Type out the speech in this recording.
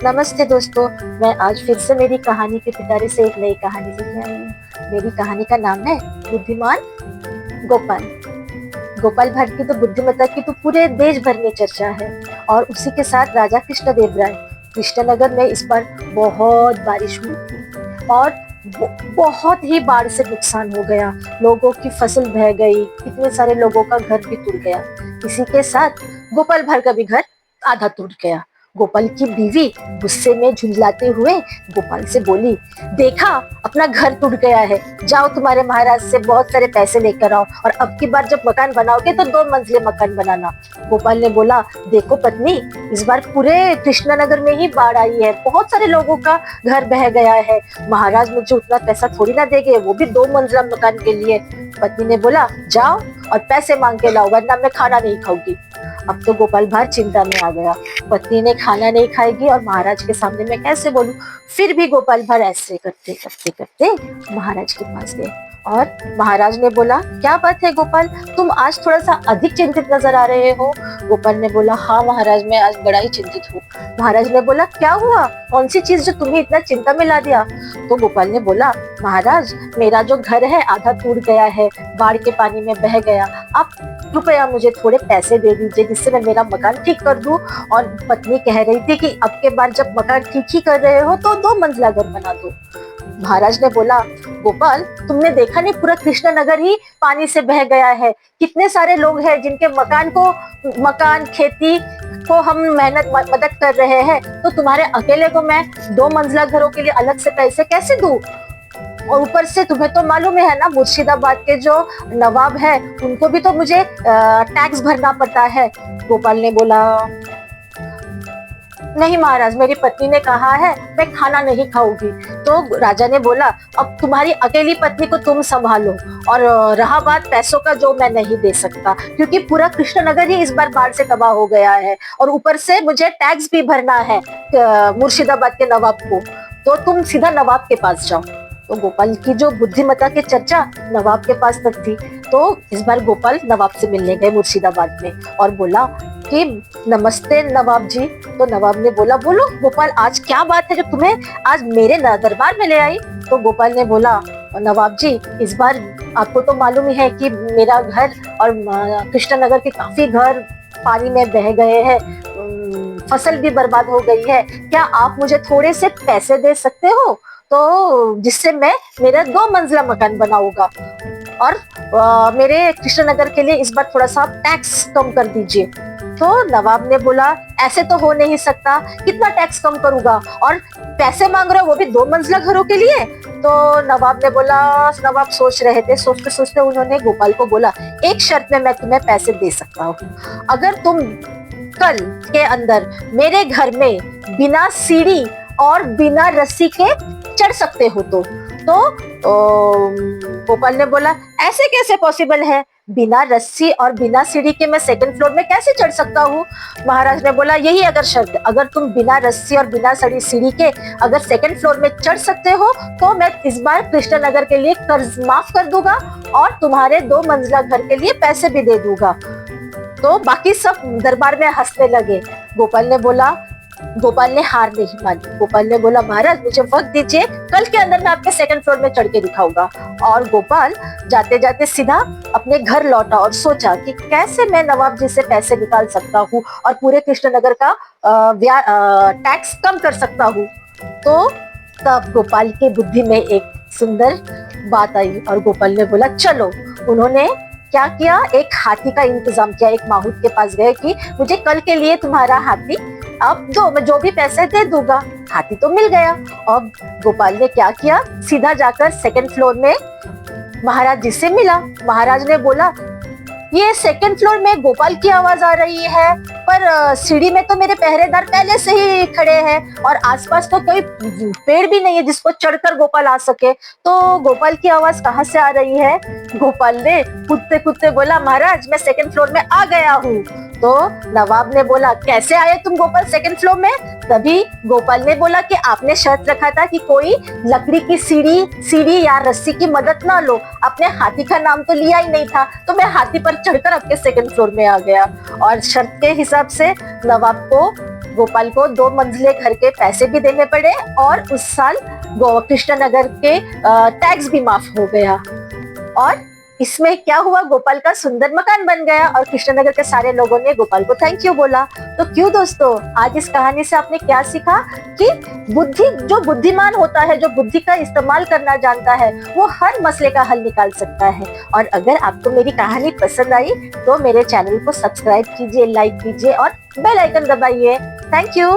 नमस्ते दोस्तों, मैं आज फिर से मेरी कहानी के पिटारे से एक नई कहानी लेके आई हूँ। मेरी कहानी का नाम है बुद्धिमान गोपाल। गोपाल भाट की तो बुद्धिमत्ता की तो पूरे देश भर में चर्चा है और उसी के साथ राजा कृष्णदेव राय। कृष्णनगर में इस बार बहुत बारिश हुई थी और बहुत ही बाढ़ से नुकसान हो गया। लोगों की फसल बह गई, इतने सारे लोगों का घर भी टूट गया। इसी के साथ गोपाल भाट का भी घर आधा टूट गया। गोपाल की बीवी गुस्से में झुंझलाते हुए गोपाल से बोली, देखा अपना घर टूट गया है, जाओ तुम्हारे महाराज से बहुत सारे पैसे लेकर आओ और अब की बार जब मकान बनाओगे तो 2 मंजिले मकान बनाना। गोपाल ने बोला, देखो पत्नी, इस बार पूरे कृष्णनगर में ही बाढ़ आई है, बहुत सारे लोगों का घर बह गया है, महाराज मुझे उतना पैसा थोड़ी ना देंगे, वो भी 2 मंजिला मकान के लिए। पत्नी ने बोला, जाओ और पैसे मांग के लाओ वरना मैं खाना नहीं खाऊंगी। अब तो गोपाल भाट चिंता में आ गया, पत्नी ने खाना नहीं खाएगी और महाराज के सामने मैं कैसे बोलूं। फिर भी गोपाल भाट ऐसे करते करते करते महाराज के पास गए और महाराज ने बोला, क्या बात है गोपाल, तुम आज थोड़ा सा अधिक चिंतित नजर आ रहे हो। गोपाल ने बोला, हाँ महाराज, मैं आज बड़ा ही चिंतित हूँ। महाराज ने बोला, क्या हुआ, कौन सी चीज जो तुम्हें इतना चिंता में ला दिया। तो गोपाल ने बोला, महाराज मेरा जो घर है आधा टूट गया है, बाढ़ के पानी में बह गया, आप कृपया मुझे थोड़े पैसे दे दीजिए जिससे मैं मेरा मकान ठीक कर दूं। और पत्नी कह रही थी कि अब के बार जब मकान ठीक ही कर रहे हो तो 2 मंजिला घर बना दो। महाराज ने बोला, गोपाल तुमने देखा नहीं, पूरा कृष्णनगर ही पानी से बह गया है, कितने सारे लोग हैं जिनके मकान खेती को हम मेहनत मदद कर रहे हैं, तो तुम्हारे अकेले को मैं 2 मंजिला घरों के लिए अलग से पैसे कैसे दूं। और ऊपर से तुम्हें तो मालूम है ना, मुर्शिदाबाद के जो नवाब है उनको भी तो मुझे टैक्स भरना पड़ता है। गोपाल ने बोला, नहीं महाराज, मेरी पत्नी ने कहा है मैं खाना नहीं खाऊंगी। तो राजा ने बोला, अब तुम्हारी अकेली पत्नी को तुम संभालो, और रहा बात पैसों का, जो मैं नहीं दे सकता क्योंकि पूरा कृष्णनगर ही इस बार बाढ़ से तबाह हो गया है और ऊपर से मुझे टैक्स भी भरना है मुर्शिदाबाद के नवाब को, तो तुम सीधा नवाब के पास जाओ। तो गोपाल की जो बुद्धिमत्ता की चर्चा नवाब के पास तक थी, तो इस बार गोपाल नवाब से मिलने गए मुर्शिदाबाद में और बोला कि नमस्ते नवाब जी। तो नवाब ने बोला, बोलो गोपाल, आज क्या बात है जो तुम्हें आज मेरे दरबार में ले आई। तो गोपाल ने बोला, नवाब जी इस बार आपको तो मालूम ही है कि मेरा घर और कृष्णनगर के काफी घर पानी में बह गए हैं, फसल भी बर्बाद हो गई है, क्या आप मुझे थोड़े से पैसे दे सकते हो तो जिससे मैं मेरा 2 मंजिला मकान बनाऊंगा और मेरे कृष्णनगर के लिए इस बार थोड़ा सा टैक्स कम कर दीजिए। तो नवाब ने बोला, ऐसे तो हो नहीं सकता, कितना टैक्स कम करूंगा और पैसे मांग रहे हो वो भी 2 मंजिला घरों के लिए। तो नवाब ने बोला, नवाब सोच रहे थे, सोचते सोचते उन्होंने गोपाल को बोला, एक शर्त में मैं तुम्हें पैसे दे सकता हूँ, अगर तुम कल के अंदर मेरे घर में बिना सीढ़ी और बिना रस्सी के चढ़ सकते हो तो गोपाल ने बोला, ऐसे कैसे पॉसिबल है, बिना रस्सी और बिना सीढ़ी के मैं 2nd फ्लोर में कैसे चढ़ सकता हूँ। महाराज ने बोला, यही अगर शर्त, अगर तुम बिना रस्सी और बिना सीढ़ी के अगर 2nd फ्लोर में चढ़ सकते हो तो मैं इस बार कृष्णनगर के लिए कर्ज माफ कर दूंगा और तुम्हारे 2 मंजिला घर के लिए पैसे भी दे दूंगा। तो बाकी सब दरबार में हंसने लगे। गोपाल ने हार नहीं मानी। गोपाल ने बोला, महाराज मुझे वक्त दीजिए, कल के अंदर मैं आपके 2nd फ्लोर में चढ़ के दिखाऊंगा। और गोपाल जाते जाते सीधा अपने घर लौटा और सोचा कि कैसे मैं नवाब जी से पैसे निकाल सकता हूँ और पूरे कृष्णनगर का टैक्स कम कर सकता हूँ। तो तब गोपाल की बुद्धि में एक सुंदर बात आई और गोपाल ने बोला, चलो। उन्होंने क्या किया, एक हाथी का इंतजाम किया, एक माहूत के पास गए कि मुझे कल के लिए तुम्हारा हाथी आप दो, मैं जो भी पैसे दे दूंगा। हाथी तो मिल गया। अब गोपाल ने क्या किया, सीधा जाकर 2nd फ्लोर में महाराज जी से मिला। महाराज ने बोला, ये 2nd फ्लोर में गोपाल की आवाज आ रही है, पर सीढ़ी में तो मेरे पहरेदार पहले से ही खड़े हैं और आसपास तो कोई पेड़ भी नहीं है जिसको चढ़कर गोपाल आ सके, तो गोपाल की आवाज कहाँ से आ रही है। गोपाल ने कूदते कूदते बोला, महाराज मैं 2nd फ्लोर में आ गया हूँ। तो नवाब ने बोला, कैसे आए तुम गोपाल 2nd फ्लोर में। तभी गोपाल ने बोला कि आपने शर्त रखा था कि कोई लकड़ी की सीढ़ी या रस्सी की मदद ना लो, आपने हाथी का नाम तो लिया ही नहीं था, तो मैं हाथी पर चढ़कर आपके 2nd फ्लोर में आ गया। और शर्त के हिसाब से नवाब को गोपाल को 2 मंजिले घर के पैसे भी देने पड़े और उस साल कृष्णनगर के टैक्स भी माफ हो गया। और इसमें क्या हुआ, गोपाल का सुंदर मकान बन गया और कृष्णनगर के सारे लोगों ने गोपाल को थैंक यू बोला। तो क्यों दोस्तों, आज इस कहानी से आपने क्या सीखा कि जो बुद्धिमान होता है, जो बुद्धि का इस्तेमाल करना जानता है, वो हर मसले का हल निकाल सकता है। और अगर आपको मेरी कहानी पसंद आई तो मेरे चैनल को सब्सक्राइब कीजिए, लाइक कीजिए और बेल आइकन दबाइए। Thank you.